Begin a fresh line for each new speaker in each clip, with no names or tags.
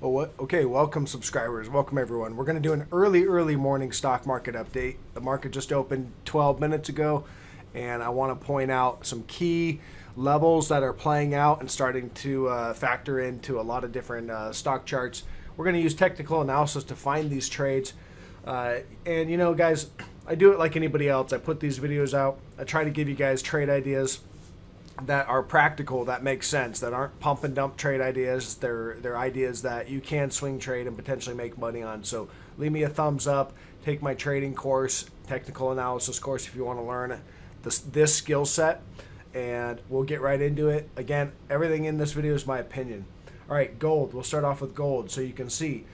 Oh, what? Okay, welcome subscribers. Welcome everyone. We're going to do an early morning stock market update. The market just opened 12 minutes ago, and I want to point out some key levels that are playing out and starting to factor into a lot of different stock charts. We're going to use technical analysis to find these trades. And you know, guys, I do it like anybody else. I put these videos out. I try to give you guys trade ideas that are practical, that make sense, that aren't pump and dump trade ideas. They're ideas that you can swing trade and potentially make money on. So leave me a thumbs up. Take my trading course, technical analysis course, if you want to learn this skill set, and we'll get right into it. Again, everything in this video is my opinion. All right, gold. We'll start off with gold. So you can see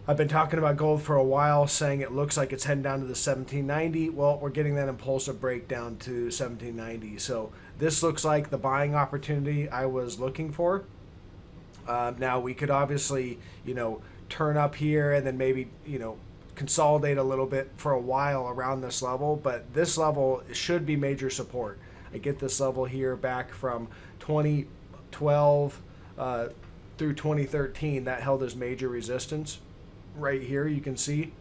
I've been talking about gold for a while, saying it looks like it's heading down to the 1790. Well, we're getting that impulsive breakdown to 1790. So this looks like the buying opportunity I was looking for. Now we could obviously, turn up here and then maybe, consolidate a little bit for a while around this level. But this level should be major support. I get this level here back from 2012 through 2013. That held as major resistance. Right here you can see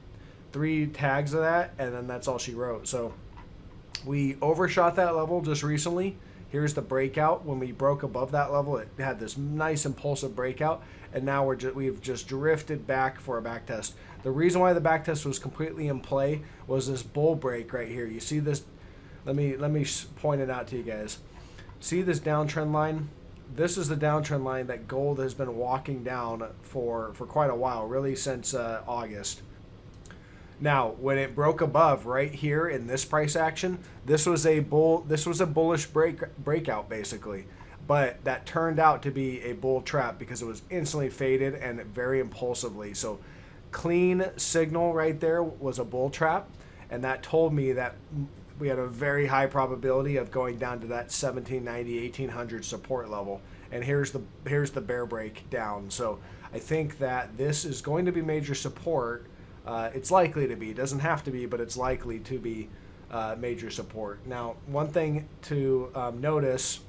3 tags of that, and then that's all she wrote. So we overshot that level just recently. Here's the breakout. When we broke above that level, it had this nice impulsive breakout, and now we've just drifted back for a back test. The reason why the back test was completely in play was this bull break right here. You see this? Let me point it out to you guys. See this downtrend line? This is the downtrend line that gold has been walking down for quite a while, really since August. Now, when it broke above right here in this price action, this was a bullish breakout basically, but that turned out to be a bull trap because it was instantly faded and very impulsively. So, clean signal right there was a bull trap, and that told me that we had a very high probability of going down to that 1790, 1800 support level. And here's the bear break down. So I think that this is going to be major support. It's likely to be. It doesn't have to be, but it's likely to be major support. Now, one thing to notice,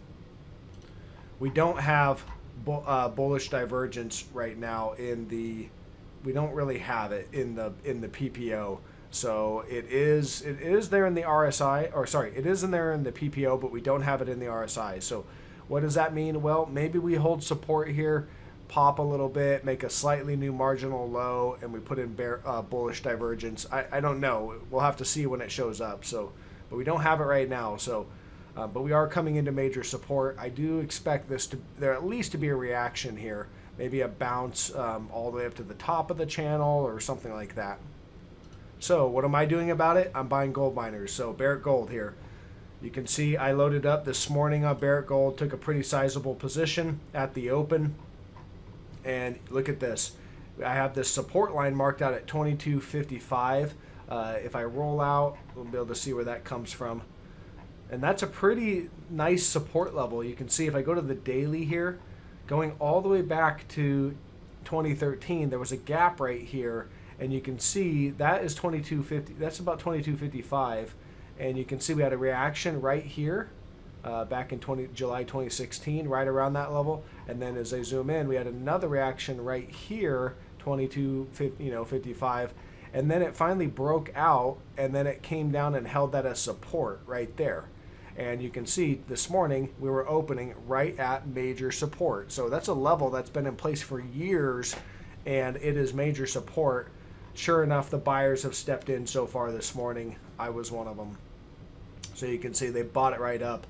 we don't have bullish divergence right now we don't really have it in the PPO. So it is there in the RSI, or sorry, it is in there in the PPO, but we don't have it in the RSI. So what does that mean? Well, maybe we hold support here, pop a little bit, make a slightly new marginal low, and we put in bullish divergence. I don't know. We'll have to see when it shows up. So, but we don't have it right now. So, but we are coming into major support. I do expect there at least to be a reaction here, maybe a bounce all the way up to the top of the channel or something like that. So what am I doing about it? I'm buying gold miners. So Barrett Gold here. You can see I loaded up this morning on Barrett Gold, took a pretty sizable position at the open. And look at this. I have this support line marked out at 22.55. If I roll out, we'll be able to see where that comes from. And that's a pretty nice support level. You can see if I go to the daily here, going all the way back to 2013, there was a gap right here. And you can see that is 22.50. That's about 22.55, and you can see we had a reaction right here, back in July 2016, right around that level. And then as I zoom in, we had another reaction right here, 22.55, and then it finally broke out, and then it came down and held that as support right there. And you can see this morning we were opening right at major support. So that's a level that's been in place for years, and it is major support. Sure enough, the buyers have stepped in so far this morning. I was one of them. So you can see they bought it right up.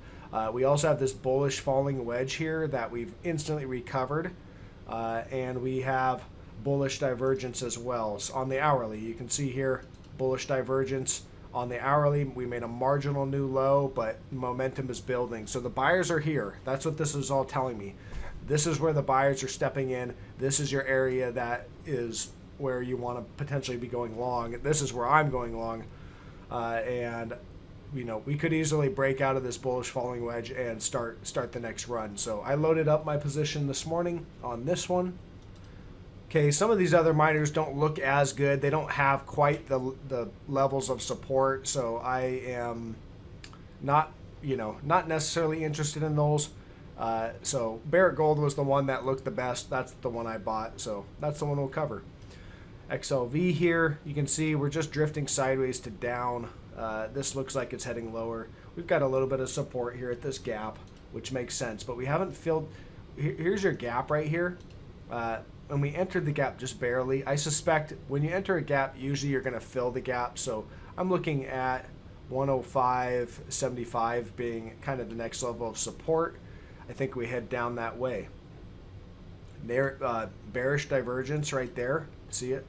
We also have this bullish falling wedge here that we've instantly recovered. And we have bullish divergence as well. So on the hourly, you can see here, bullish divergence. On the hourly, we made a marginal new low, but momentum is building. So the buyers are here. That's what this is all telling me. This is where the buyers are stepping in. This is your area that is where you want to potentially be going long. This is where I'm going long. And we could easily break out of this bullish falling wedge and start the next run. So I loaded up my position this morning on this one. Okay, some of these other miners don't look as good. They don't have quite the levels of support. So I am not necessarily interested in those. So Barrett Gold was the one that looked the best. That's the one I bought. So that's the one we'll cover. XLV here, you can see we're just drifting sideways to down. This looks like it's heading lower. We've got a little bit of support here at this gap, which makes sense, but we haven't filled. Here's your gap right here. And we entered the gap just barely. I suspect when you enter a gap, usually you're going to fill the gap. So I'm looking at 105.75 being kind of the next level of support. I think we head down that way. There, bearish divergence right there. See it?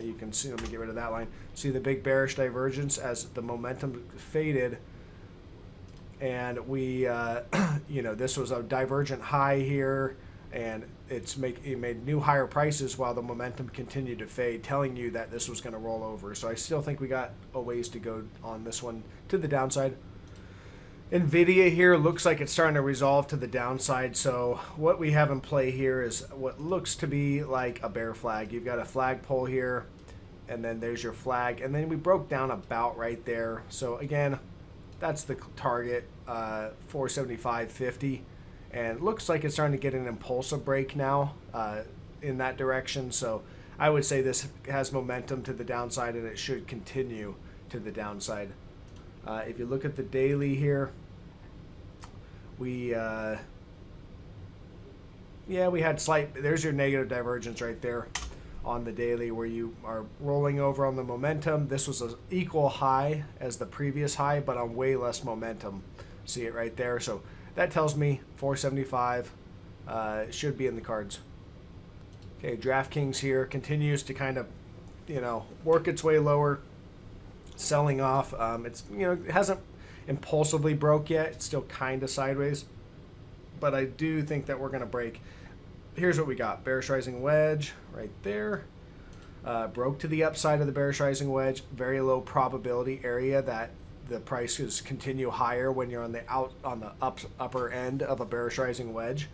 You can see, let me get rid of that line. See the big bearish divergence as the momentum faded. And we, you know, this was a divergent high here, and it made new higher prices while the momentum continued to fade, telling you that this was going to roll over. So I still think we got a ways to go on this one to the downside. Nvidia here looks like it's starting to resolve to the downside. So what we have in play here is what looks to be like a bear flag. You've got a flagpole here, and then there's your flag, and then we broke down about right there. So again, that's the target, 475.50, and it looks like it's starting to get an impulsive break now in that direction. So I would say this has momentum to the downside, and it should continue to the downside. If you look at the daily here, we had slight, there's your negative divergence right there on the daily where you are rolling over on the momentum. This was an equal high as the previous high, but on way less momentum. See it right there. So that tells me 475 should be in the cards. Okay, DraftKings here continues to kind of, you know, work its way lower, selling off. It's, you know, it hasn't impulsively broke yet. It's still kind of sideways, but I do think that we're going to break. Here's what we got. Bearish rising wedge right there. Broke to the upside of the bearish rising wedge. Very low probability area that the prices continue higher when you're on the upper end of a bearish rising wedge.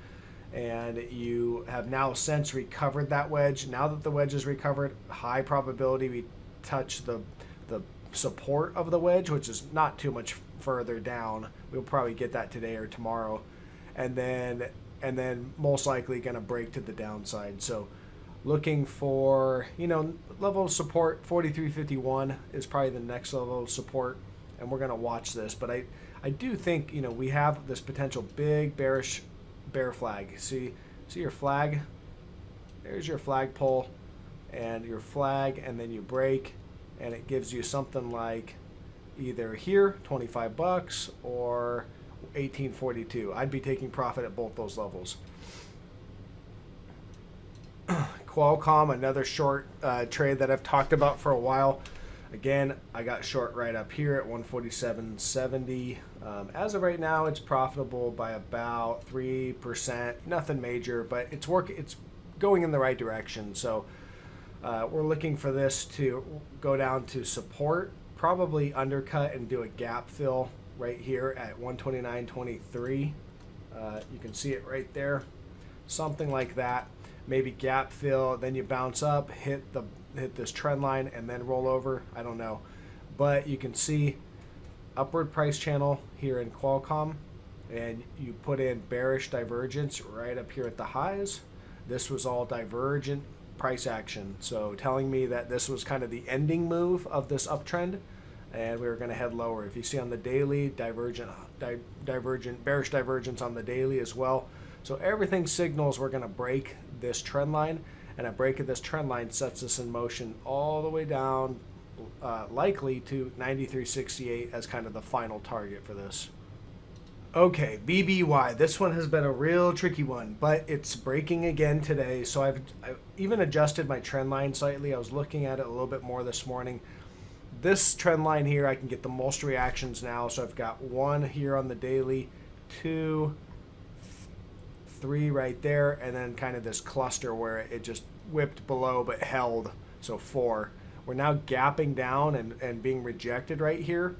And you have now since recovered that wedge. Now that the wedge is recovered, high probability we touch the support of the wedge, which is not too much further down. We'll probably get that today or tomorrow, and then most likely going to break to the downside. So looking for, you know, level of support 43.51 is probably the next level of support, and we're going to watch this. But I do think, you know, we have this potential big bearish bear flag. See your flag? There's your flagpole and your flag, and then you break, and it gives you something like either here, 25 bucks, or 18.42. I'd be taking profit at both those levels. Qualcomm, another short trade that I've talked about for a while. Again, I got short right up here at 147.70. As of right now, it's profitable by about 3%. Nothing major, but it's going in the right direction. So we're looking for this to go down to support, probably undercut and do a gap fill right here at 129.23. You can see it right there, something like that. Maybe gap fill, then you bounce up, hit this trend line, and then roll over. I don't know, but you can see upward price channel here in Qualcomm, and you put in bearish divergence right up here at the highs. This was all divergent price action, so telling me that this was kind of the ending move of this uptrend, and we were going to head lower. If you see on the daily, divergent bearish divergence on the daily as well. So everything signals we're going to break this trend line, and a break of this trend line sets us in motion all the way down, likely to 93.68 as kind of the final target for this. Okay, BBY. This one has been a real tricky one, but it's breaking again today. So I've even adjusted my trend line slightly. I was looking at it a little bit more this morning. This trend line here, I can get the most reactions now. So I've got 1 here on the daily, 2, 3 right there, and then kind of this cluster where it just whipped below but held. So 4. We're now gapping down and being rejected right here.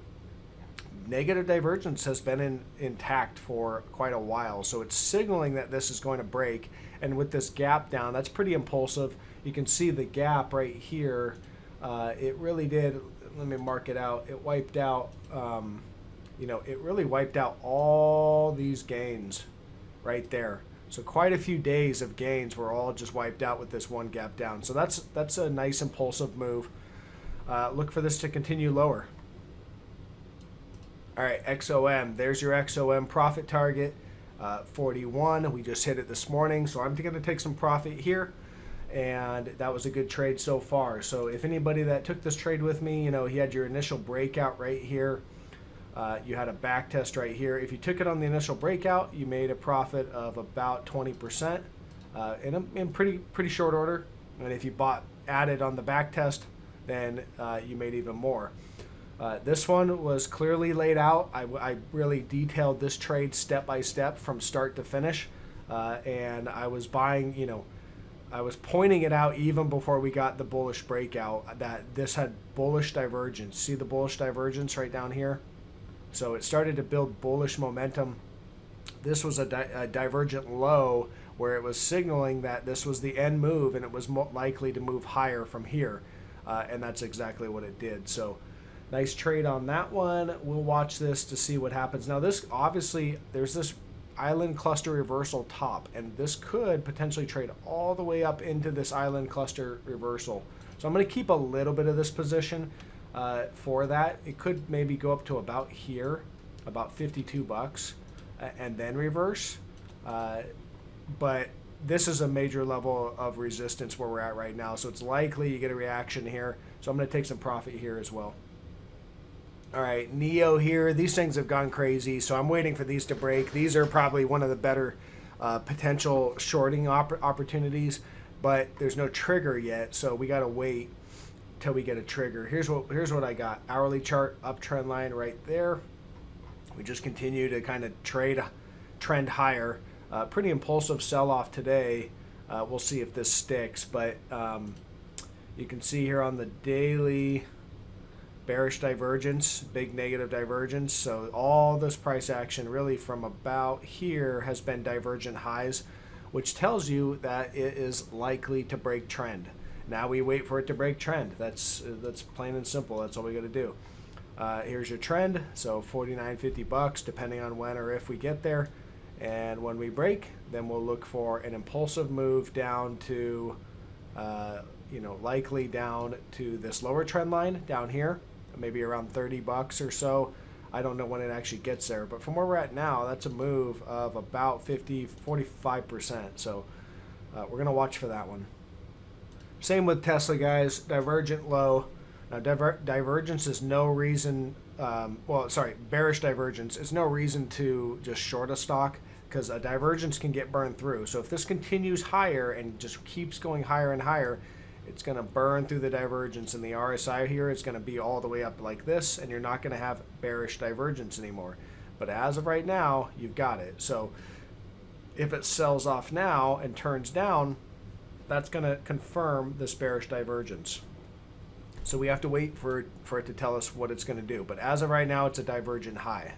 Negative divergence has been intact for quite a while, so it's signaling that this is going to break. And with this gap down, that's pretty impulsive. You can see the gap right here. It really did. Let me mark it out. It wiped out. You know, it really wiped out all these gains. right there. So quite a few days of gains were all just wiped out with this one gap down. So that's a nice impulsive move. Look for this to continue lower. All right, XOM. There's your XOM profit target, 41. We just hit it this morning, so I'm going to take some profit here. And that was a good trade so far. So if anybody that took this trade with me, you know, he had your initial breakout right here. You had a back test right here. If you took it on the initial breakout, you made a profit of about 20% in pretty short order. And if you added on the back test, then you made even more. This one was clearly laid out. I really detailed this trade step by step from start to finish, and I was buying, you know, I was pointing it out even before we got the bullish breakout that this had bullish divergence. See the bullish divergence right down here? So it started to build bullish momentum. This was a divergent low where it was signaling that this was the end move and it was more likely to move higher from here. And that's exactly what it did. So nice trade on that one. We'll watch this to see what happens. Now this, obviously, there's this island cluster reversal top, and this could potentially trade all the way up into this island cluster reversal. So I'm going to keep a little bit of this position for that. It could maybe go up to about here, about 52 bucks, and then reverse. But this is a major level of resistance where we're at right now, so it's likely you get a reaction here. So I'm going to take some profit here as well. All right, Neo here. These things have gone crazy, so I'm waiting for these to break. These are probably one of the better potential shorting opportunities, but there's no trigger yet, so we got to wait till we get a trigger. Here's what I got. Hourly chart uptrend line right there. We just continue to kind of trend higher. Pretty impulsive sell-off today. We'll see if this sticks, but you can see here on the daily bearish divergence, big negative divergence. So all this price action really from about here has been divergent highs, which tells you that it is likely to break trend. Now we wait for it to break trend. That's plain and simple. That's all we got to do. Here's your trend. So 49.50 bucks, depending on when or if we get there. And when we break, then we'll look for an impulsive move down to, likely down to this lower trend line down here, maybe around 30 bucks or so. I don't know when it actually gets there, but from where we're at now, that's a move of about 45%. So we're going to watch for that one. Same with Tesla, guys. Divergent low. Now, divergence is no reason, bearish divergence is no reason to just short a stock, because a divergence can get burned through. So if this continues higher and just keeps going higher and higher, it's going to burn through the divergence, and the RSI here is going to be all the way up like this, and you're not going to have bearish divergence anymore. But as of right now, you've got it. So if it sells off now and turns down, that's going to confirm this bearish divergence. So we have to wait for it to tell us what it's going to do. But as of right now, it's a divergent high.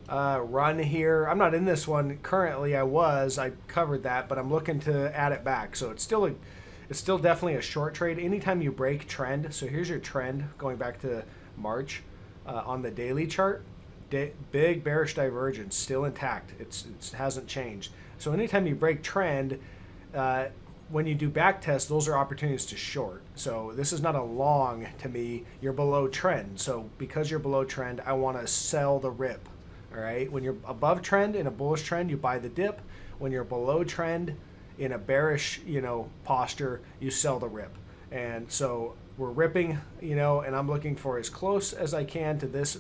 Run here. I'm not in this one currently. I covered that, but I'm looking to add it back. So it's still definitely a short trade. Anytime you break trend, so here's your trend going back to March on the daily chart. Big bearish divergence, still intact. It hasn't changed. So anytime you break trend, when you do back tests, those are opportunities to short. So this is not a long to me. You're below trend. So because you're below trend, I want to sell the rip. All right. When you're above trend in a bullish trend, you buy the dip. When you're below trend in a bearish, posture, you sell the rip. And so we're ripping, and I'm looking for as close as I can to this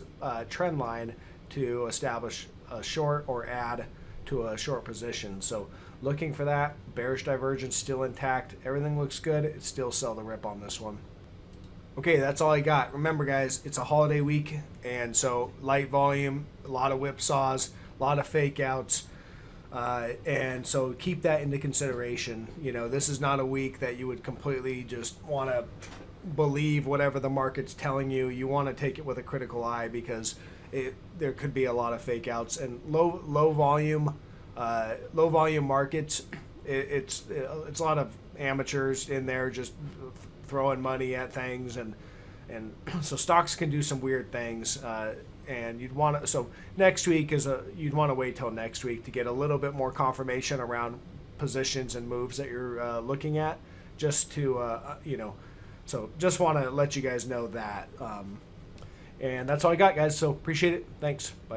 trend line to establish a short or add to a short position. So looking for that. Bearish divergence still intact. Everything looks good. It's still sell the rip on this one. Okay, that's all I got. Remember, guys, it's a holiday week, and so light volume, a lot of whipsaws, a lot of fake outs. And so keep that into consideration. This is not a week that you would completely just want to believe whatever the market's telling you. You want to take it with a critical eye, because there could be a lot of fake outs and low volume markets. It's a lot of amateurs in there just throwing money at things, and so stocks can do some weird things. and you'd want to. So next week you'd want to wait till next week to get a little bit more confirmation around positions and moves that you're looking at, just to So just want to let you guys know that. And that's all I got, guys. So appreciate it. Thanks. Bye.